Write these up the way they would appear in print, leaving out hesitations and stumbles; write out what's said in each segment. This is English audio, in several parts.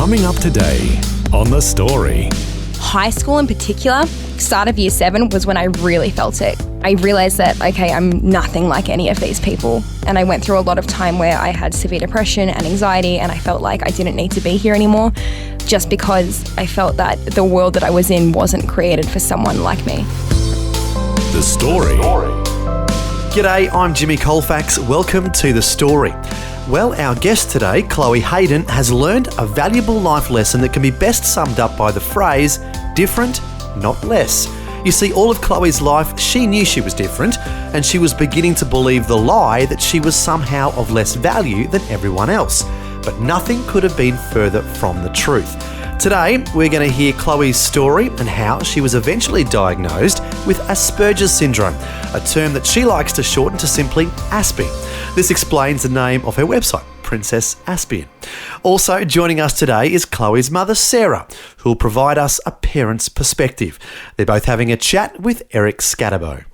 Coming up today on The Story. High school in particular, start of year 7 was when I really felt it. I realised that, okay, I'm nothing like any of these people. And I went through a lot of time where I had severe depression and anxiety, and I felt like I didn't need to be here anymore just because I felt that the world that I was in wasn't created for someone like me. The Story. G'day, I'm Jimmy Colefax. Welcome to The Story. Well, our guest today, Chloe Hayden, has learned a valuable life lesson that can be best summed up by the phrase, different, not less. You see, all of Chloe's life, she knew she was different, and she was beginning to believe the lie that she was somehow of less value than everyone else. But nothing could have been further from the truth. Today, we're going to hear Chloe's story and how she was eventually diagnosed with Asperger's syndrome, a term that she likes to shorten to simply Aspie. This explains the name of her website, Princess Aspian. Also joining us today is Chloe's mother, Sarah, who will provide us a parent's perspective. They're both having a chat with Eric Scatterbo.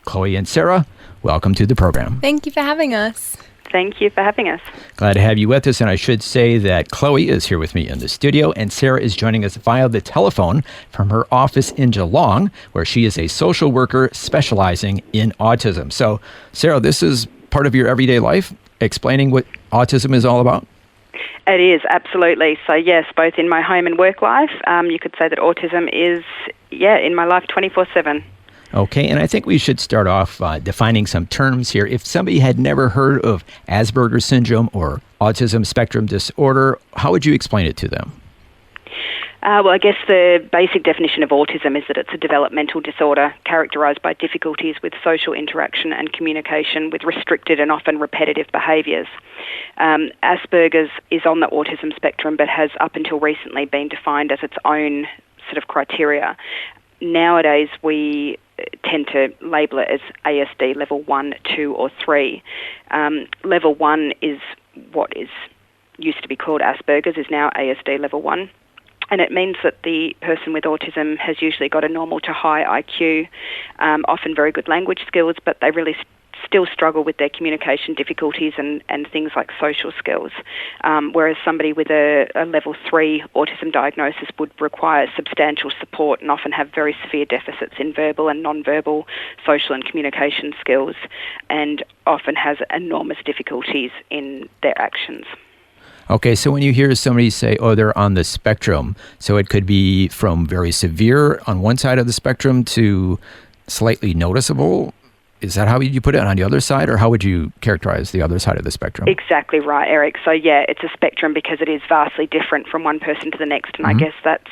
Chloe and Sarah, welcome to the program. Thank you for having us. Thank you for having us. Glad to have you with us, and I should say that Chloe is here with me in the studio, and Sarah is joining us via the telephone from her office in Geelong, where she is a social worker specializing in autism. So, Sarah, this is part of your everyday life, explaining what autism is all about? It is, absolutely. So, yes, both in my home and work life, you could say that autism is, in my life 24/7. Okay, and I think we should start off defining some terms here. If somebody had never heard of Asperger syndrome or Autism Spectrum Disorder, how would you explain it to them? Well, I guess the basic definition of autism is that it's a developmental disorder characterised by difficulties with social interaction and communication with restricted and often repetitive behaviours. Asperger's is on the autism spectrum but has up until recently been defined as its own sort of criteria. Nowadays, we tend to label it as ASD level 1, 2 or 3. Level 1 is what used to be called Asperger's, is now ASD level 1. And it means that the person with autism has usually got a normal to high IQ, often very good language skills, but they really still struggle with their communication difficulties and things like social skills, whereas somebody with a level 3 autism diagnosis would require substantial support and often have very severe deficits in verbal and non-verbal social and communication skills, and often has enormous difficulties in their actions. Okay, so when you hear somebody say, oh, they're on the spectrum, so it could be from very severe on one side of the spectrum to slightly noticeable. Is that how you put it on the other side, or how would you characterize the other side of the spectrum? Exactly right, Eric. So, it's a spectrum because it is vastly different from one person to the next, and I guess that's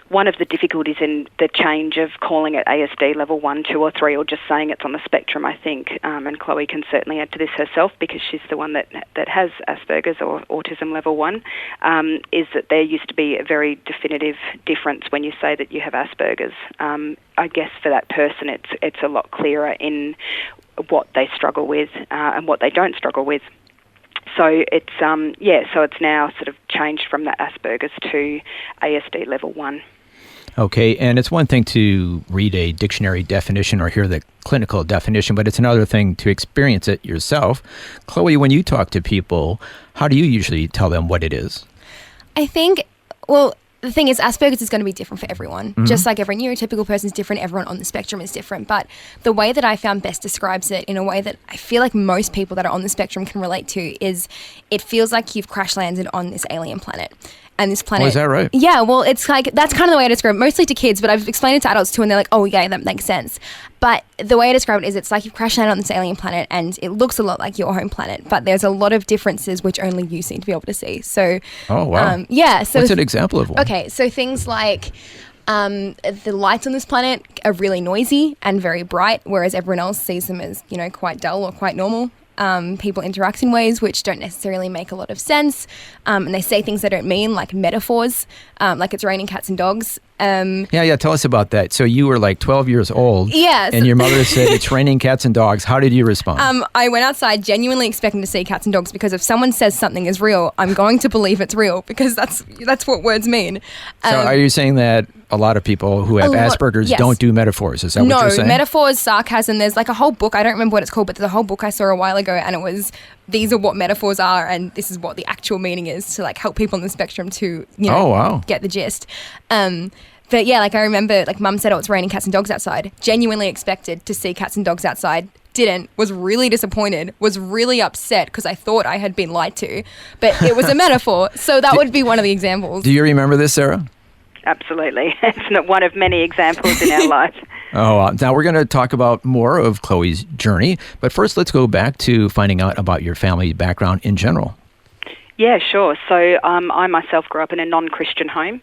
one of the difficulties in the change of calling it ASD level 1, 2 or 3, or just saying it's on the spectrum, I think. And Chloe can certainly add to this herself because she's the one that has Asperger's or autism level 1, is that there used to be a very definitive difference when you say that you have Asperger's. I guess for that person it's a lot clearer in what they struggle with and what they don't struggle with. So it's so it's now sort of changed from that Asperger's to ASD level 1. Okay, and it's one thing to read a dictionary definition or hear the clinical definition, but it's another thing to experience it yourself. Chloe, when you talk to people, how do you usually tell them what it is? I think, the thing is, Asperger's is going to be different for everyone. Just like every neurotypical person is different, everyone on the spectrum is different. But the way that I found best describes it in a way that I feel like most people that are on the spectrum can relate to is it feels like you've crash landed on this alien planet. And this planet... Oh, is that right? Yeah, well, it's like, that's kind of the way I describe it, mostly to kids, but I've explained it to adults too, and they're like, oh, yeah, that makes sense. But the way I describe it is it's like you've crash landed on this alien planet, and it looks a lot like your home planet, but there's a lot of differences which only you seem to be able to see. So... Oh, wow. So what's an example of one? Okay, so things like... the lights on this planet are really noisy and very bright, whereas everyone else sees them as, quite dull or quite normal. People interact in ways which don't necessarily make a lot of sense, and they say things they don't mean, like metaphors, like it's raining cats and dogs. Tell us about that. So you were like 12 years old, and your mother said it's raining cats and dogs. How did you respond? I went outside genuinely expecting to see cats and dogs, because if someone says something is real, I'm going to believe it's real, because that's what words mean. So are you saying that a lot of people who have Asperger's yes. don't do metaphors. Is that what you're saying? No, metaphors, sarcasm. There's like a whole book. I don't remember what it's called, but there's a whole book I saw a while ago, and it was, these are what metaphors are, and this is what the actual meaning is to like help people on the spectrum to, get the gist. But yeah, like I remember, like Mum said, it's raining cats and dogs outside. Genuinely expected to see cats and dogs outside. Didn't. Was really disappointed. Was really upset because I thought I had been lied to. But it was a metaphor. So that would be one of the examples. Do you remember this, Sarah? Absolutely. It's not one of many examples in our life. Now we're going to talk about more of Chloe's journey. But first, let's go back to finding out about your family background in general. Yeah, sure. So I myself grew up in a non-Christian home.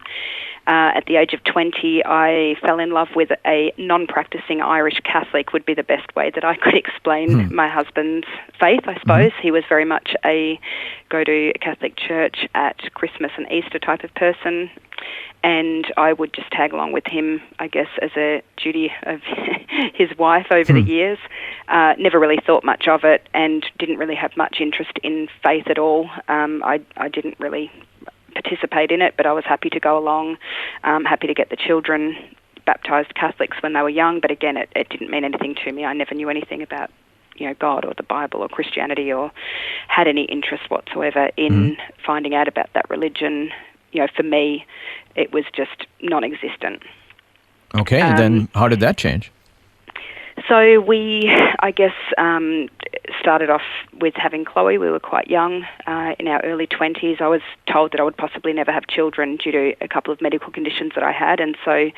At the age of 20, I fell in love with a non-practicing Irish Catholic would be the best way that I could explain my husband's faith, I suppose. He was very much a go to a Catholic church at Christmas and Easter type of person. And I would just tag along with him, I guess, as a duty of his wife over the years. Never really thought much of it and didn't really have much interest in faith at all. I didn't really participate in it, but I was happy to go along, happy to get the children baptised Catholics when they were young, but again, it didn't mean anything to me. I never knew anything about, God or the Bible or Christianity or had any interest whatsoever in finding out about that religion. For me, it was just non-existent. Okay, and then how did that change? So we, I guess, started off with having Chloe. We were quite young, in our early 20s. I was told that I would possibly never have children due to a couple of medical conditions that I had, and so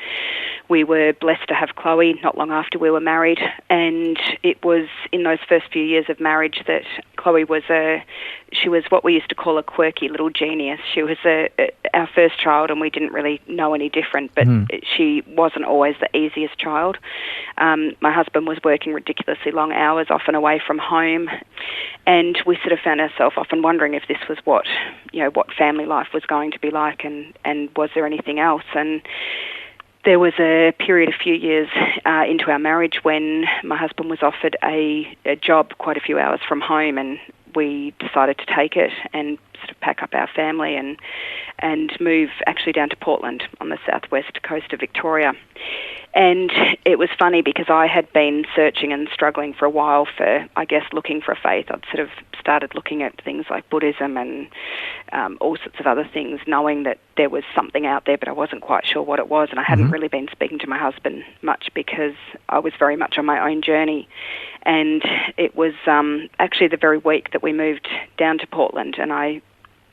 we were blessed to have Chloe not long after we were married. And it was in those first few years of marriage that Chloe was she was what we used to call a quirky little genius. She was our first child, and we didn't really know any different, but she wasn't always the easiest child. My husband was working ridiculously long hours, often away from home, and we sort of found ourselves often wondering if this was what family life was going to be like, and was there anything else. And there was a period, a few years into our marriage, when my husband was offered a job quite a few hours from home, and we decided to take it and sort of pack up our family and move actually down to Portland on the southwest coast of Victoria. And it was funny because I had been searching and struggling for a while for, I guess, looking for a faith. I'd sort of started looking at things like Buddhism and all sorts of other things, knowing that there was something out there, but I wasn't quite sure what it was. And I hadn't really been speaking to my husband much because I was very much on my own journey. And it was actually the very week that we moved down to Portland, and I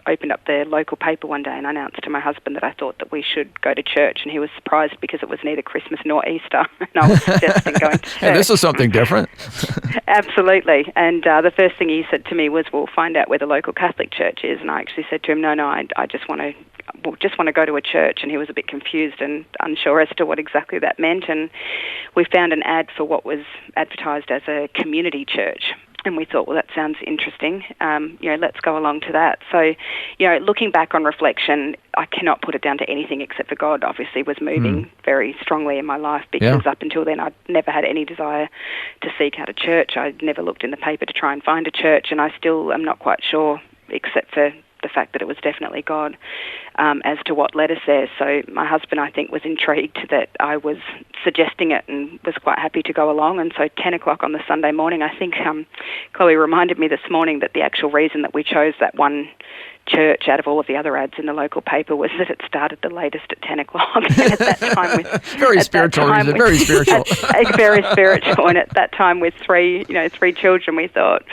opened up the local paper one day and announced to my husband that I thought that we should go to church, and he was surprised because it was neither Christmas nor Easter, and I was suggesting going to church. Hey, this is something different. Absolutely. And the first thing he said to me was, "We'll find out where the local Catholic church is." And I actually said to him, no, I just want to go to a church. And he was a bit confused and unsure as to what exactly that meant. And we found an ad for what was advertised as a community church. And we thought, well, that sounds interesting. Let's go along to that. So, looking back on reflection, I cannot put it down to anything except for God obviously was moving very strongly in my life, because up until then I'd never had any desire to seek out a church. I'd never looked in the paper to try and find a church, and I still am not quite sure, except for the fact that it was definitely God, as to what led us there. So my husband, I think, was intrigued that I was suggesting it and was quite happy to go along. And so 10 o'clock on the Sunday morning, I think Chloe reminded me this morning that the actual reason that we chose that one church out of all of the other ads in the local paper was that it started the latest at 10 o'clock. And at that time very spiritual, very spiritual. Very spiritual. And at that time with three children, we thought,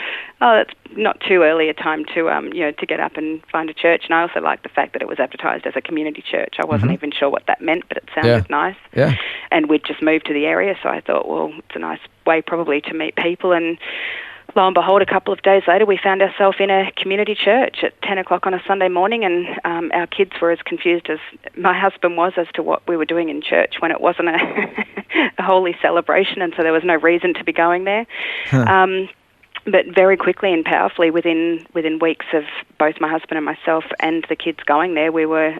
oh, that's not too early a time to get up and find a church. And I also liked the fact that it was advertised as a community church. I wasn't even sure what that meant, but it sounded nice. Yeah. And we'd just moved to the area, so I thought, well, it's a nice way probably to meet people. And lo and behold, a couple of days later, we found ourselves in a community church at 10 o'clock on a Sunday morning, and our kids were as confused as my husband was as to what we were doing in church when it wasn't a holy celebration, and so there was no reason to be going there. But very quickly and powerfully, within weeks of both my husband and myself and the kids going there, we were,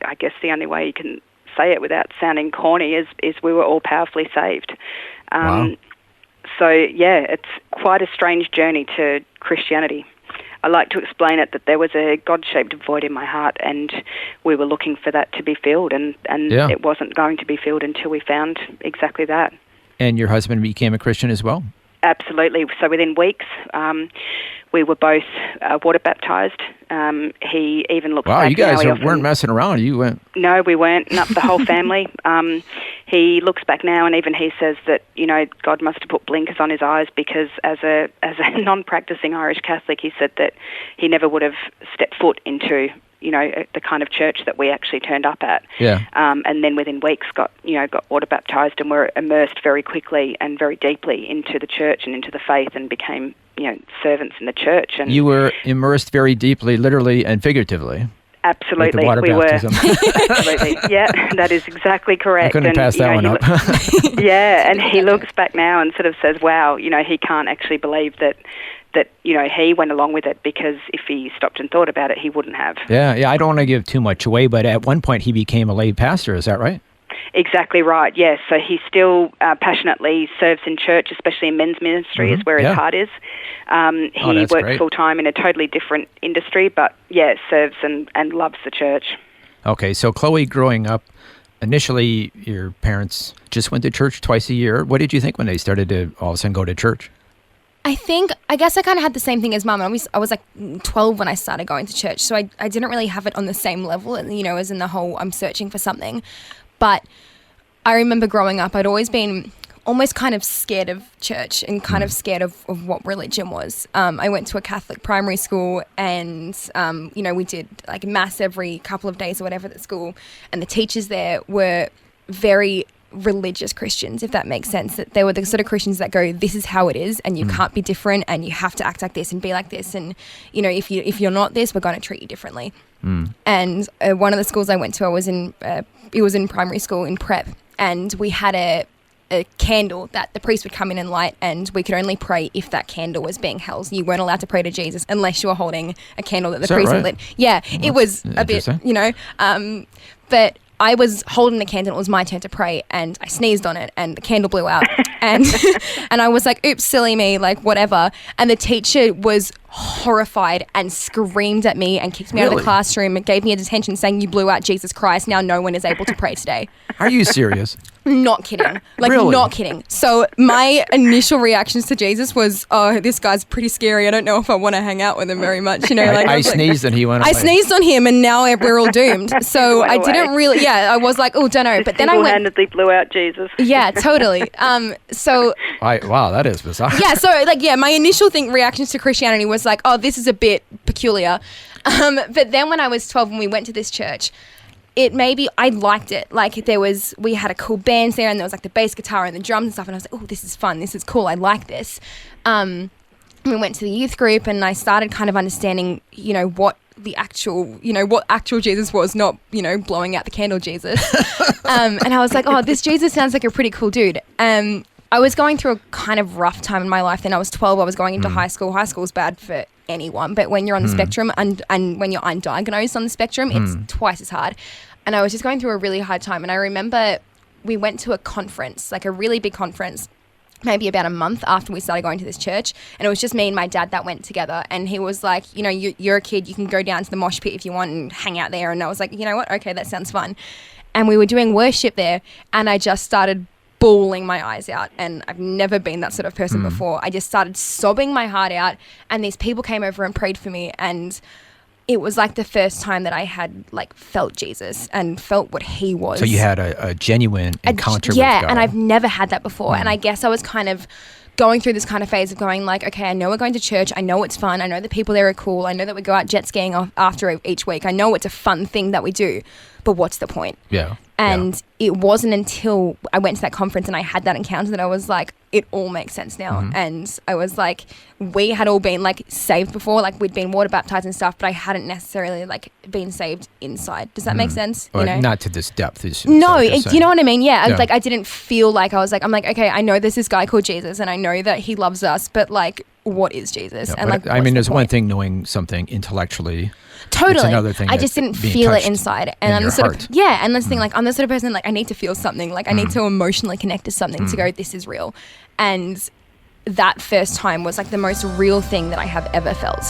I guess the only way you can say it without sounding corny, is we were all powerfully saved. Wow. So, yeah, it's quite a strange journey to Christianity. I like to explain it that there was a God-shaped void in my heart, and we were looking for that to be filled, and it wasn't going to be filled until we found exactly that. And your husband became a Christian as well? Absolutely. So within weeks, we were both water baptised. He even looks back. Wow, you guys now, weren't messing around. You went. No, we weren't. Not the whole family. He looks back now, and even he says that God must have put blinkers on his eyes, because as a non-practicing Irish Catholic, he said that he never would have stepped foot into the kind of church that we actually turned up at. Yeah. And then within weeks got water baptised, and were immersed very quickly and very deeply into the church and into the faith, and became servants in the church. And you were immersed very deeply, literally and figuratively. Absolutely, with the water baptism. were. Absolutely, yeah, that is exactly correct. I couldn't pass that one up. Yeah, and he looks back now and sort of says, "Wow, he can't actually believe that he went along with it, because if he stopped and thought about it, he wouldn't have." Yeah. I don't want to give too much away, but at one point he became a lay pastor. Is that right? Exactly right, yes. So he still passionately serves in church, especially in men's ministry, is where his heart is. He works full-time in a totally different industry, but, serves and loves the church. Okay, so Chloe, growing up, initially your parents just went to church twice a year. What did you think when they started to all of a sudden go to church? I guess I kind of had the same thing as Mum. I was like 12 when I started going to church, so I didn't really have it on the same level, as in the whole I'm searching for something. But I remember growing up, I'd always been almost kind of scared of church and kind of scared of what religion was. I went to a Catholic primary school, and, we did like mass every couple of days or whatever at school, and the teachers there were very religious Christians, if that makes sense. That they were the sort of Christians that go, this is how it is, and you can't be different, and you have to act like this and be like this, and if you're not this, we're going to treat you differently. And one of the schools I went to, it was in primary school in prep, and we had a candle that the priest would come in and light, and we could only pray if that candle was being held. You weren't allowed to pray to Jesus unless you were holding a candle that the priest had lit. Yeah, it was a bit, but I was holding the candle. It was my turn to pray, and I sneezed on it, and the candle blew out. And and I was like, oops, silly me, like whatever. And the teacher was horrified and screamed at me and kicked me out of the classroom and gave me a detention saying, you blew out Jesus Christ. Now no one is able to pray today. Are you serious? Not kidding. Like, really? Not kidding. So my initial reactions to Jesus was, oh, this guy's pretty scary. I don't know if I want to hang out with him very much. I sneezed and he went away. I sneezed on him, and now we're all doomed. So I didn't really, I was like, oh, don't know. But then I single-handedly blew out Jesus. Yeah, totally. Wow, that is bizarre. Yeah, so my initial reactions to Christianity was like, oh, this is a bit peculiar. But then when I was 12 and we went to this church, I liked it. Like we had a cool band there, and there was like the bass guitar and the drums and stuff, and I was like, oh, this is fun. This is cool. I like this. We went to the youth group, and I started kind of understanding, what actual Jesus was, not, blowing out the candle Jesus. And I was like, oh, this Jesus sounds like a pretty cool dude. I was going through a kind of rough time in my life. Then I was 12. I was going into high school. High school is bad for anyone, but when you're on the spectrum and when you're undiagnosed on the spectrum, it's twice as hard. And I was just going through a really hard time. And I remember we went to a conference, like a really big conference, maybe about a month after we started going to this church. And it was just me and my dad that went together. And he was like, you're a kid, you can go down to the mosh pit if you want and hang out there. And I was like, you know what? Okay, that sounds fun. And we were doing worship there, and I just started bawling my eyes out, and I've never been that sort of person before. I just started sobbing my heart out, and these people came over and prayed for me, and it was like the first time that I had felt Jesus and felt what he was. So you had a genuine encounter with God. Yeah, and I've never had that before. And I guess I was kind of going through this kind of phase of going okay, I know we're going to church. I know it's fun. I know the people there are cool. I know that we go out jet skiing after each week. I know it's a fun thing that we do, but what's the point? Yeah. And it wasn't until I went to that conference and I had that encounter that I was like, it all makes sense now. And I was like, we had all been saved before, we'd been water baptized and stuff, but I hadn't necessarily been saved inside. Does that make sense? Not to this depth. No, you know what I mean? Yeah. I didn't feel like I was I'm okay, I know there's this guy called Jesus and I know that he loves us, but what is Jesus? Yeah, and there's one thing knowing something intellectually. Totally. It's another thing. I just didn't feel it inside. And I'm the sort heart. and that's the thing, I'm the sort of person I need to feel something. I need to emotionally connect to something to go, this is real. And that first time was the most real thing that I have ever felt.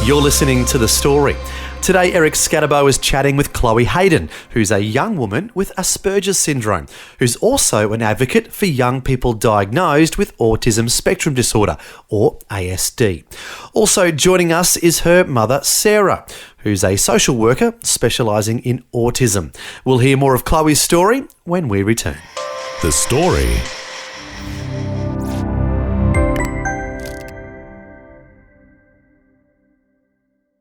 You're listening to The Story. Today, Eric Scatterbo is chatting with Chloe Hayden, who's a young woman with Asperger syndrome, who's also an advocate for young people diagnosed with Autism Spectrum Disorder, or ASD. Also joining us is her mother, Sarah, who's a social worker specialising in autism. We'll hear more of Chloe's story when we return. The Story